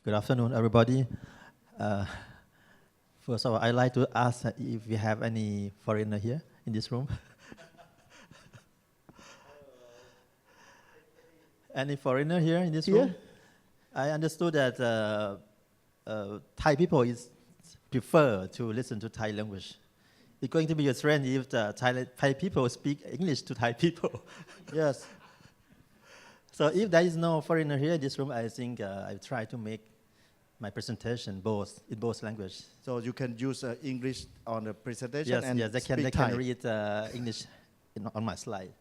Good afternoon, everybody. Uh, First of all, I'd like to ask if we have any foreigner here in this room. Any foreigner here in this room? I understood that Thai people prefer to listen to Thai language. It's going to be a trend if the Thai people speak English to Thai people. Yes. So if there is no foreigner here in this room, I think I try to make my presentation in both languages. So you can use English on the presentation Yes, and yes, they speak can Thai. read English on my slide.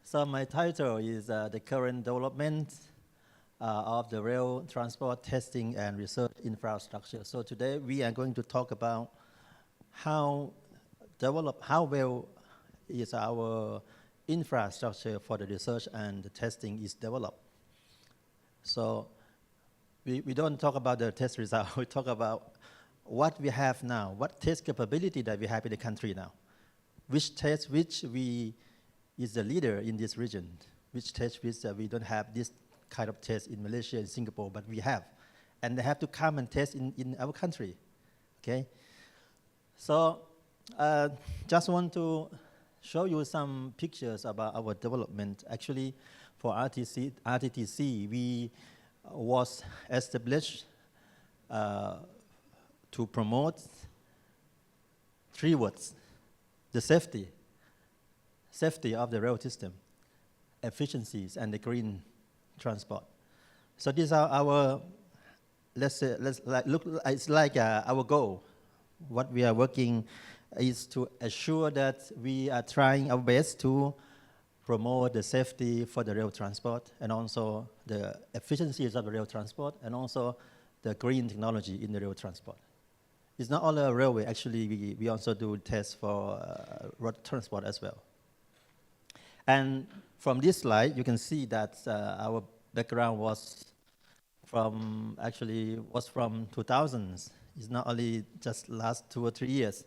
So my title is the current development of the rail transport testing and research infrastructure. So today we are going to talk about how well is our infrastructure for the research and the testing is developed. So we don't talk about the test result, we talk about what we have now, what test capability that we have in the country now. Which we is the leader in this region, which we don't have this kind of test in Malaysia and Singapore, but we have. And they have to come and test in our country, okay? So just want to show you some pictures about our development. Actually, for RTTC, we was established to promote 3 words: the safety of the rail system, efficiencies, and the green transport. So these are our, it's like our goal. What we are working is to assure that we are trying our best to promote the safety for the rail transport and also the efficiencies of the rail transport and also the green technology in the rail transport. It's not only a railway, actually we also do tests for road transport as well. And from this slide, you can see that our background was from 2000s. It's not only just last 2 or 3 years,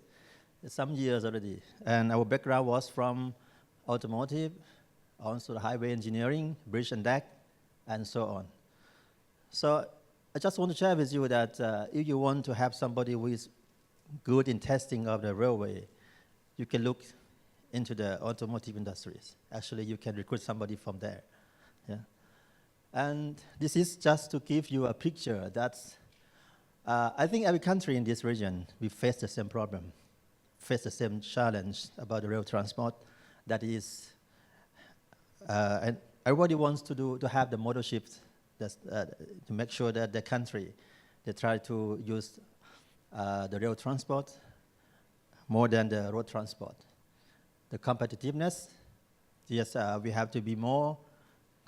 it's some years already. And our background was from automotive, also the highway engineering, bridge and deck, and so on. So I just want to share with you that if you want to have somebody who is good in testing of the railway, you can look into the automotive industries. Actually, you can recruit somebody from there. Yeah. And this is just to give you a picture that I think every country in this region, we face the same problem, face the same challenge about the rail transport. That is, and everybody wants to have the model shift to make sure that the country, they try to use the rail transport more than the road transport. The competitiveness, yes, we have to be more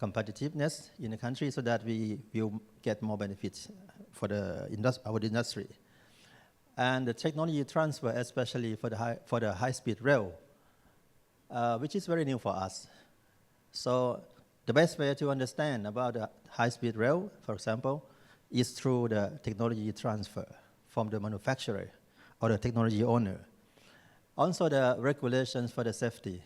competitiveness in the country so that we will get more benefits for our industry. And the technology transfer, especially for the high-speed rail, which is very new for us. So the best way to understand about the high-speed rail, for example, is through the technology transfer from the manufacturer or the technology owner. Also the regulations for the safety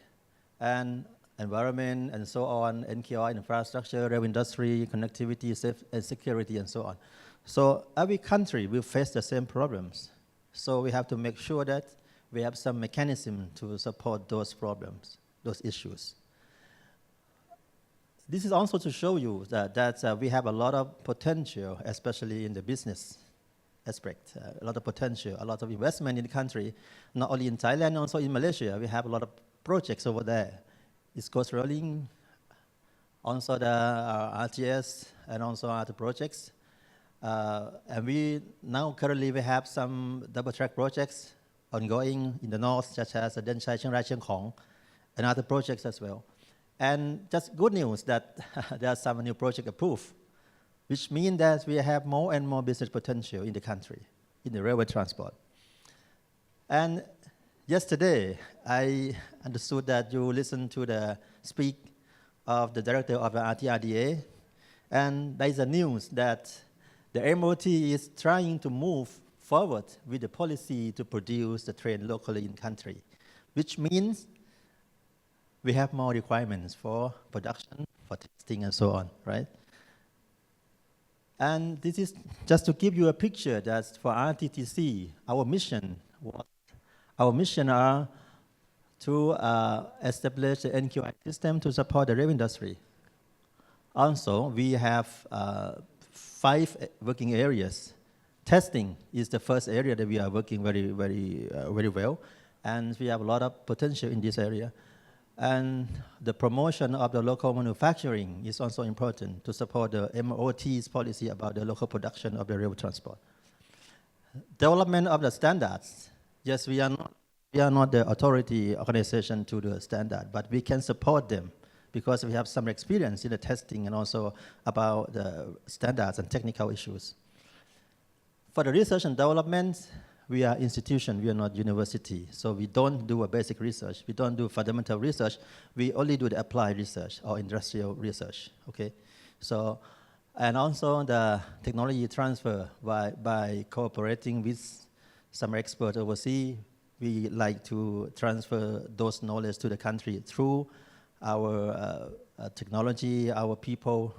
and environment and so on, NKI, infrastructure, rail industry, connectivity, and security, and so on. So every country will face the same problems. So we have to make sure that we have some mechanism to support those problems, those issues. This is also to show you that we have a lot of potential, especially in the business aspect, a lot of potential, a lot of investment in the country, not only in Thailand, also in Malaysia. We have a lot of projects over there. East Coast Rolling, also the RTS, and also other projects. And currently we have some double track projects ongoing in the north, such as the Denchai Chiang Rai Chiang Khong, and other projects as well. And just good news that there are some new projects approved, which means that we have more and more business potential in the country, in the railway transport. And yesterday, I understood that you listened to the speak of the director of the RTRDA, and there is a news that the MOT is trying to move forward with the policy to produce the train locally in country, which means we have more requirements for production, for testing, and so on, right? And this is just to give you a picture that for RTTC, our mission are to establish the NQI system to support the rail industry. Also, we have 5 working areas. Testing is the first area that we are working very well, and we have a lot of potential in this area. And the promotion of the local manufacturing is also important to support the MOT's policy about the local production of the rail transport. Development of the standards. Yes, we are not the authority organization to the standard, but we can support them because we have some experience in the testing and also about the standards and technical issues. For the research and development, we are institution, we are not university. So we don't do a basic research. We don't do fundamental research. We only do the applied research or industrial research, okay? So, and also the technology transfer by cooperating with some experts overseas, we like to transfer those knowledge to the country through our technology, our people,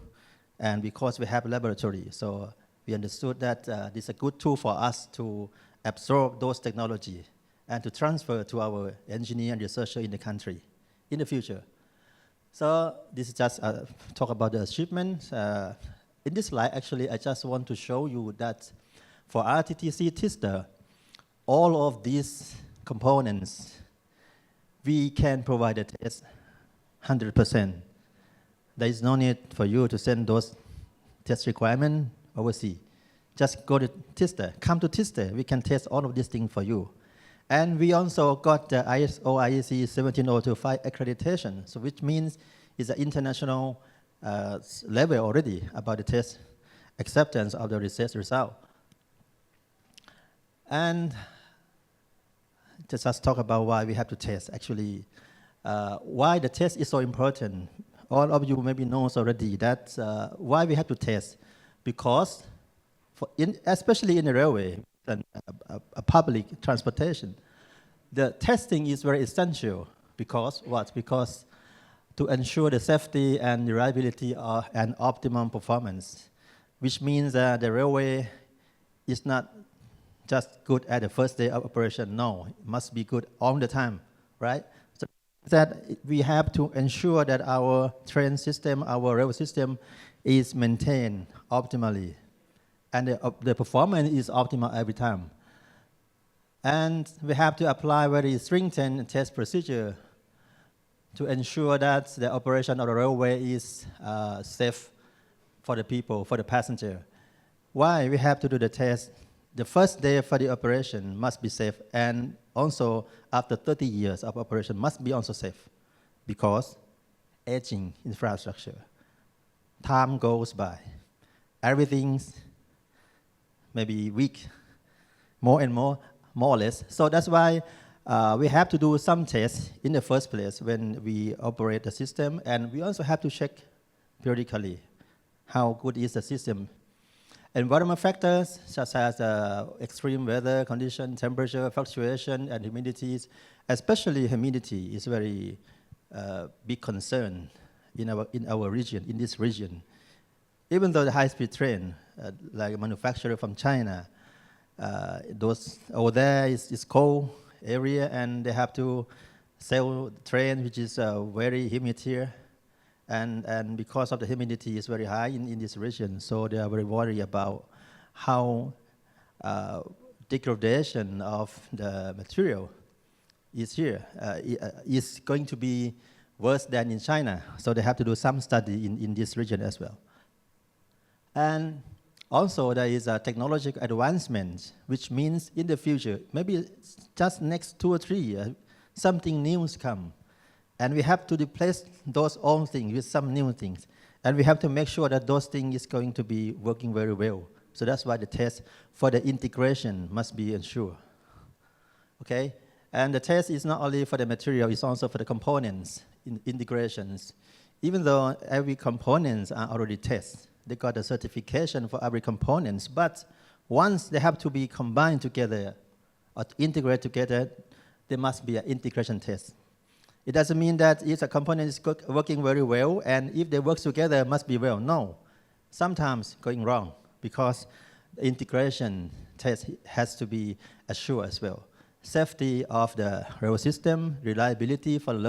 and because we have a laboratory. So we understood that this is a good tool for us to absorb those technology and to transfer to our engineer and researcher in the country in the future. So this is just talk about the achievement. In this slide, actually, I just want to show you that for RTTC tester, all of these components, we can provide a test 100%. There is no need for you to send those test requirements overseas. Just go to tester, come to tester. We can test all of these things for you. And we also got the ISO IEC 17025 accreditation, so which means it's an international level already about the test acceptance of the research result. And just talk about why we have to test. Actually, why the test is so important. All of you maybe knows already that why we have to test, because especially in the railway and public transportation, the testing is very essential. Because what? Because to ensure the safety and reliability and optimum performance, which means that the railway is not just good at the first day of operation. No, it must be good all the time, right? So that we have to ensure that our train system, our rail system is maintained optimally. And the performance is optimal every time. And we have to apply very stringent test procedure to ensure that the operation of the railway is safe for the people, for the passenger. Why we have to do the test? The first day for the operation must be safe, and also after 30 years of operation must be also safe, because aging infrastructure, time goes by, everything's maybe weak, more and more or less. So that's why we have to do some tests in the first place when we operate the system, and we also have to check periodically how good is the system. Environmental factors such as extreme weather condition, temperature fluctuation, and humidities, especially humidity is very big concern in our region, in this region. Even though the high-speed train, like a manufacturer from China, those over there is cold area, and they have to sell train which is very humid here, and because of the humidity is very high in this region, so they are very worried about how degradation of the material is here is going to be worse than in China. So they have to do some study in this region as well. And also there is a technological advancement, which means in the future, maybe just next 2 or 3 years, something new come. And we have to replace those old things with some new things. And we have to make sure that those things is going to be working very well. So that's why the test for the integration must be ensured. Okay? And the test is not only for the material, it's also for the components, integrations. Even though every components are already tested, they got a certification for every components, but once they have to be combined together or integrate together, there must be an integration test. It doesn't mean that if a component is working very well, and if they work together, it must be well. No, sometimes going wrong. because the integration test has to be assured as well. Safety of the rail system, reliability for the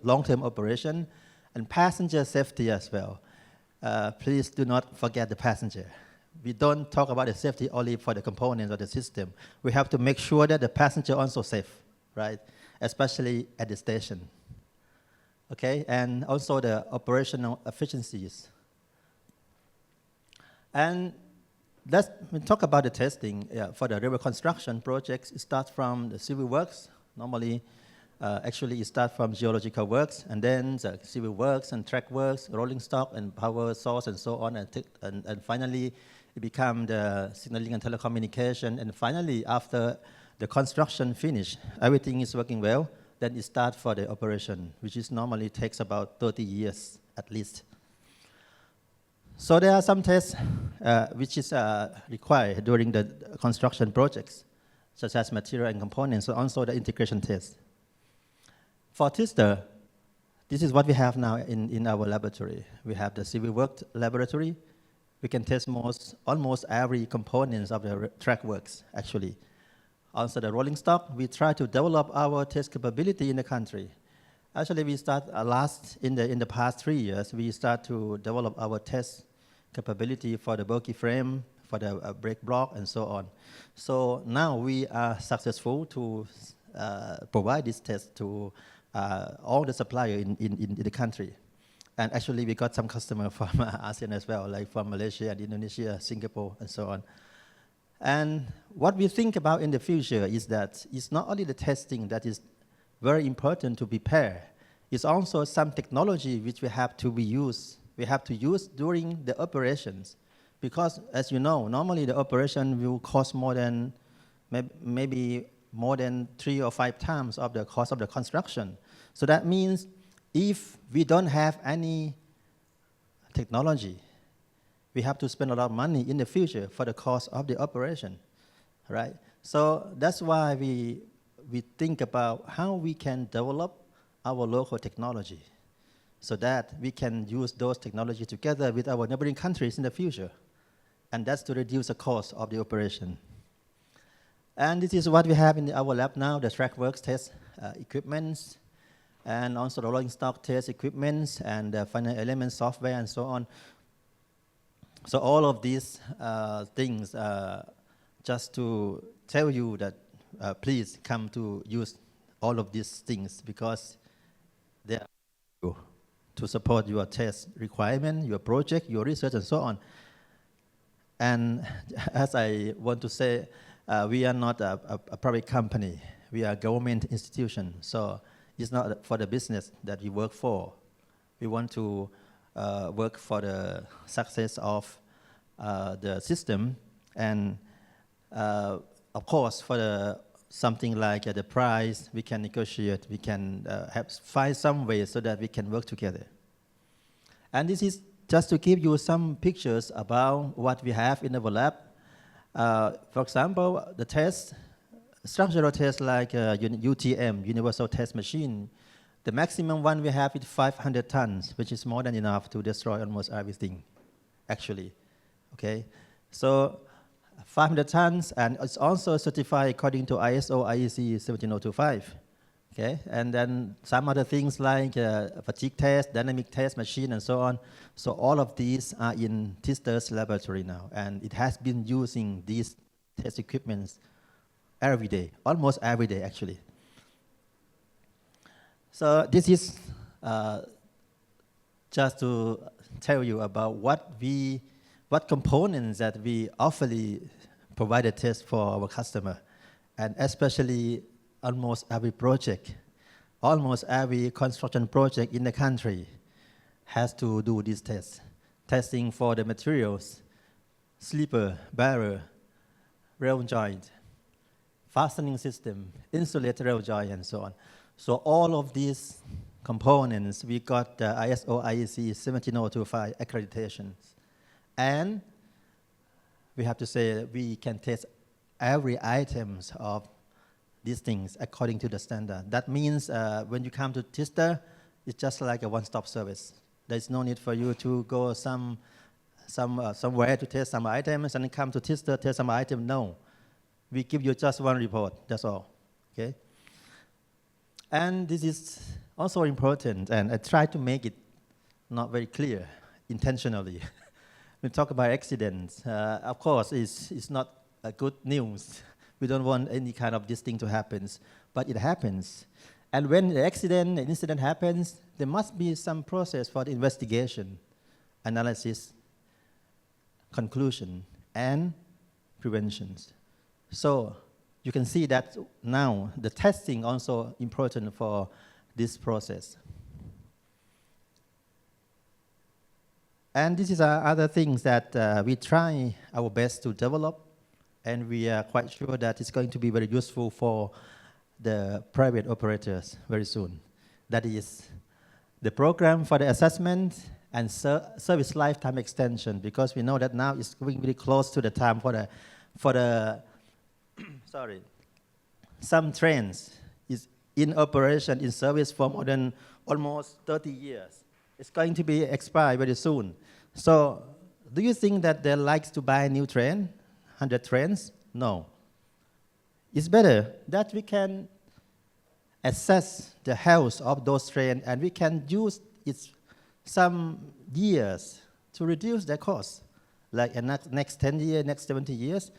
long-term operation, and passenger safety as well. Please do not forget the passenger. We don't talk about the safety only for the components of the system. We have to make sure that the passenger also safe, right? Especially at the station. Okay, and also the operational efficiencies. And let's talk about the testing. For the railway construction projects, it starts from the civil works. Normally, actually, it starts from geological works, and then the civil works and track works, rolling stock and power source and so on, and finally, it becomes the signaling and telecommunication, and finally, after the construction finish, everything is working well, then it starts for the operation, which is normally takes about 30 years at least. So there are some tests which is required during the construction projects, such as material and components, and also the integration test. For tester, this is what we have now in our laboratory. We have the civil work laboratory. We can test almost every component of the track works, actually. Also the rolling stock, we try to develop our test capability in the country. Actually, we start in the past 3 years, we start to develop our test capability for the bulky frame, for the brake block, and so on. So now we are successful to provide this test to all the suppliers in the country. And actually, we got some customers from ASEAN as well, like from Malaysia and Indonesia, Singapore, and so on. And what we think about in the future is that it's not only the testing that is very important to prepare, it's also some technology which we have to use during the operations. Because as you know, normally the operation will cost more than, maybe more than 3 or 5 times of the cost of the construction. So that means if we don't have any technology, we have to spend a lot of money in the future for the cost of the operation, right? So that's why we think about how we can develop our local technology so that we can use those technologies together with our neighboring countries in the future. And that's to reduce the cost of the operation. And this is what we have in our lab now, the track works test equipments, and also the rolling stock test equipments, and the final element software, and so on. So all of these things, just to tell you that please come to use all of these things, because they are to support your test requirement, your project, your research, and so on. And as I want to say, we are not a private company. We are a government institution. So it's not for the business that we work for. We want to work for the success of the system. And of course, for something like the price, we can negotiate. We can find some way so that we can work together. And this is just to give you some pictures about what we have in our lab. For example, the test, structural test like UTM, Universal Test Machine, the maximum one we have is 500 tons, which is more than enough to destroy almost everything, actually. Okay, so 500 tons, and it's also certified according to ISO IEC 17025. Okay, and then some other things like fatigue test, dynamic test machine, and so on. So all of these are in Tester's laboratory now, and it has been using these test equipments every day, almost every day actually. So this is just to tell you about what components that we awfully provide a test for our customer, and especially almost every project, almost every construction project in the country has to do this test. Testing for the materials, sleeper, barrier, rail joint, fastening system, insulated rail joint, and so on. So all of these components, we got the ISO IEC 17025 accreditations. And we have to say we can test every item of these things according to the standard. That means when you come to Tester, it's just like a one-stop service. There's no need for you to go some somewhere to test some items and then come to tester, test some item. No, we give you just one report, that's all, okay? And this is also important, and I try to make it not very clear intentionally. We talk about accidents. Of course, it's not a good news. We don't want any kind of this thing to happen, but it happens. And when the incident happens, there must be some process for the investigation, analysis, conclusion, and preventions. So you can see that now the testing also important for this process. And this is other things that we try our best to develop, and we are quite sure that it's going to be very useful for the private operators very soon. That is the program for the assessment and service lifetime extension, because we know that now it's going very close to the time for the sorry, some trains is in operation, in service for more than almost 30 years. It's going to be expired very soon. So do you think that they like to buy a new train, 100 trains? No. It's better that we can assess the health of those trains and we can use it some years to reduce their cost, like next 10 years, next 70 years.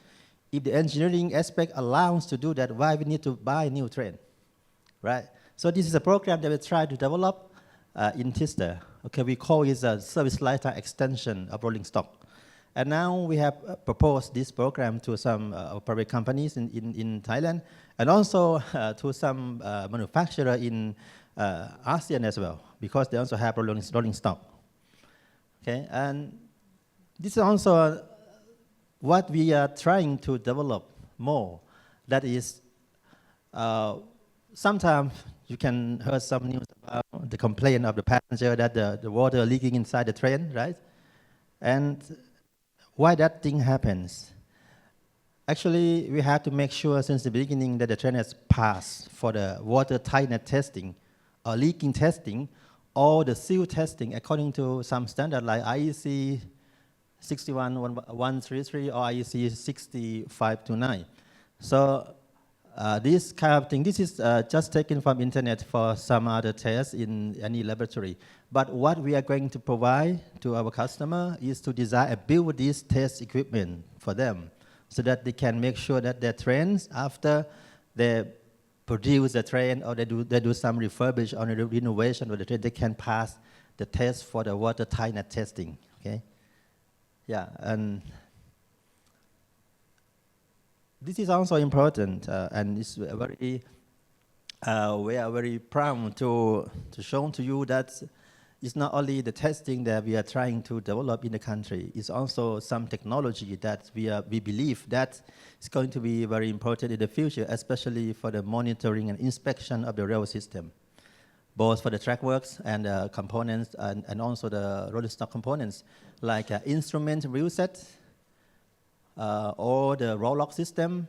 If the engineering aspect allows to do that, why we need to buy a new train, right? So this is a program that we try to develop in Tista. Okay, we call it a service lifetime extension of rolling stock. And now we have proposed this program to some private companies in Thailand, and also to some manufacturer in ASEAN as well, because they also have rolling stock. Okay, and this is also what we are trying to develop more. That is, sometimes you can hear some news about the complaint of the passenger that the water leaking inside the train, right? And why that thing happens? Actually, we have to make sure since the beginning that the train has passed for the water tightness testing or leaking testing or the seal testing according to some standard like IEC 61133 or IEC 6529. So this kind of thing, this is just taken from internet for some other tests in any laboratory. But what we are going to provide to our customer is to design and build this test equipment for them so that they can make sure that their trains, after they produce the train or they do some refurbish or renovation of the train, they can pass the test for the water tightness testing, okay? Yeah, and this is also important, and it's very, we are very proud to show to you that it's not only the testing that we are trying to develop in the country, it's also some technology that we believe that is going to be very important in the future, especially for the monitoring and inspection of the rail system, both for the track works and components and also the rolling stock components, like instrument wheel set, or the roll lock system,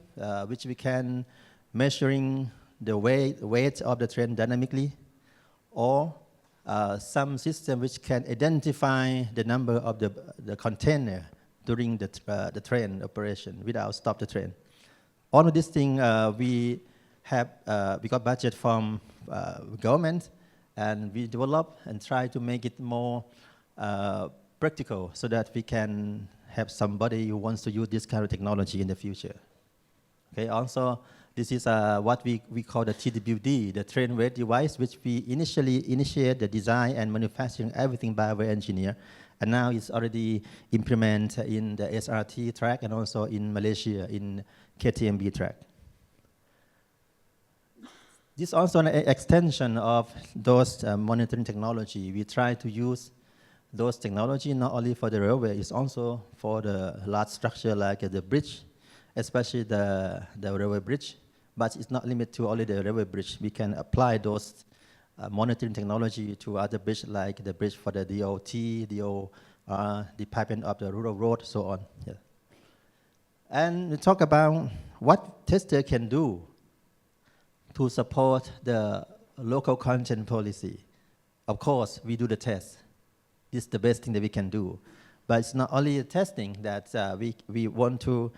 which we can measuring the weight of the train dynamically, or some system which can identify the number of the container during the train operation without stop the train. All of these things we got budget from government, and we develop and try to make it more practical so that we can have somebody who wants to use this kind of technology in the future. Okay, also, this is what we call the TWD, the train weight device, which we initially initiate the design and manufacturing everything by our engineer. And now it's already implemented in the SRT track and also in Malaysia in KTMB track. This is also an extension of those monitoring technology. We try to use those technology not only for the railway, it's also for the large structure like the bridge, especially the railway bridge. But it's not limited to only the railway bridge. We can apply those monitoring technology to other bridges like the bridge for the DOT, the piping of the rural road, so on. Yeah. And we talk about what tester can do to support the local content policy. Of course, we do the test. This is the best thing that we can do. But it's not only testing that we want to,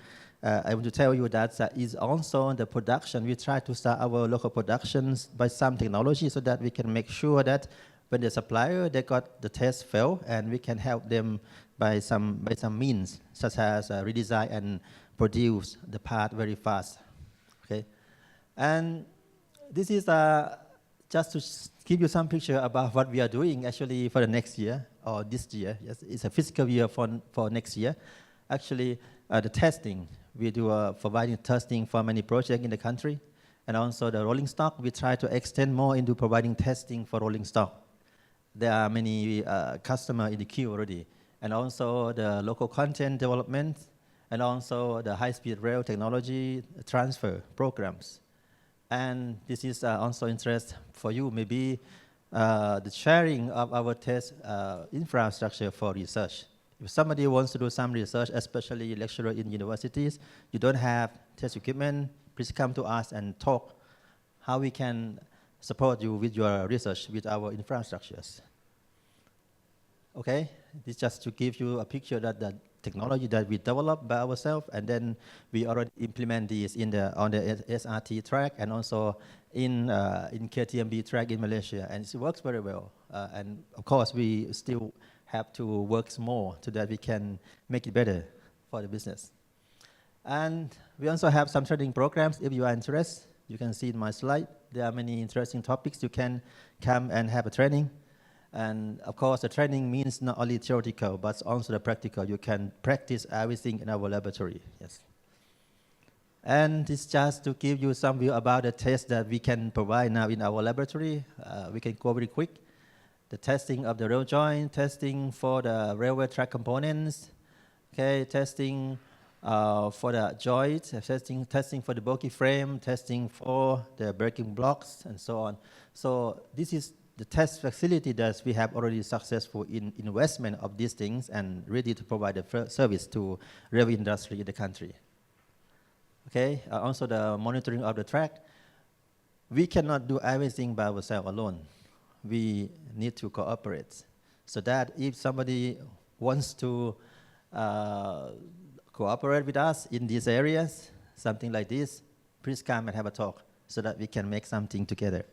I want to tell you that is also the production. We try to start our local productions by some technology so that we can make sure that when the supplier, they got the test fail, and we can help them by some means, such as redesign and produce the part very fast, okay? And this is just to give you some picture about what we are doing actually for the next year, or this year. Yes, it's a fiscal year for next year. Actually, the testing, we do providing testing for many projects in the country. And also the rolling stock, we try to extend more into providing testing for rolling stock. There are many customers in the queue already. And also the local content development, and also the high-speed rail technology transfer programs. And this is also interest for you, maybe the sharing of our test infrastructure for research. If somebody wants to do some research, especially lecturer in universities, you don't have test equipment, please come to us and talk how we can support you with your research with our infrastructures. Okay, this just to give you a picture that the technology that we developed by ourselves, and then we already implement these on the SRT track and also in KTMB track in Malaysia, and it works very well. And of course, we still have to work more so that we can make it better for the business. And we also have some training programs. If you are interested, you can see in my slide. There are many interesting topics. You can come and have a training. And of course, the training means not only theoretical, but also the practical. You can practice everything in our laboratory. Yes. And this just to give you some view about the test that we can provide now in our laboratory. We can go very quick. The testing of the rail joint, testing for the railway track components, okay, testing for the joint, testing for the bulky frame, testing for the braking blocks, and so on. So this is the test facility that we have already successful in investment of these things and ready to provide the service to railway industry in the country. Okay, also the monitoring of the track. We cannot do everything by ourselves alone. We need to cooperate, so that if somebody wants to cooperate with us in these areas, something like this, please come and have a talk so that we can make something together.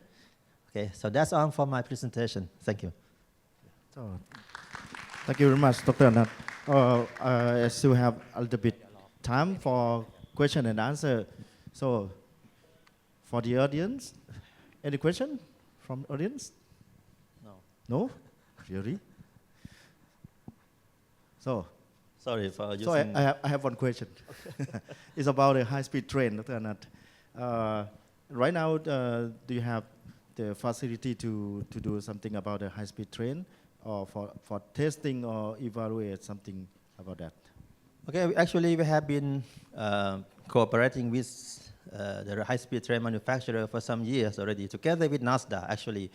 Okay, so that's all for my presentation. Thank you. So, thank you very much, Dr. Anat. I still have a little bit time for question and answer. So, for the audience, any question from audience? No. No? Really? So, sorry for using... So I have one question. It's about a high-speed train, Dr. Anat. Right now, do you have the facility to do something about a high-speed train, or for testing or evaluate something about that? Okay, actually we have been cooperating with the high-speed train manufacturer for some years already, together with NASDA actually.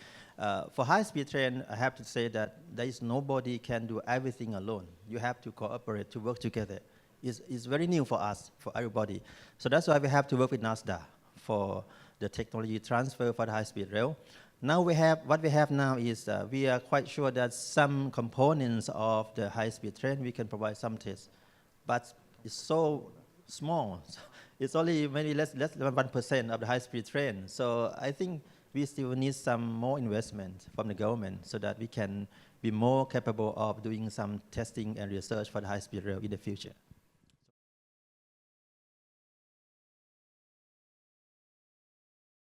For high-speed train, I have to say that there is nobody can do everything alone. You have to cooperate, to work together. It's very new for us, for everybody. So that's why we have to work with NASDA for the technology transfer for the high-speed rail. Now what we have now is we are quite sure that some components of the high-speed train we can provide some tests, but it's so small. It's only maybe less than 1% of the high-speed train. So I think we still need some more investment from the government so that we can be more capable of doing some testing and research for the high-speed rail in the future.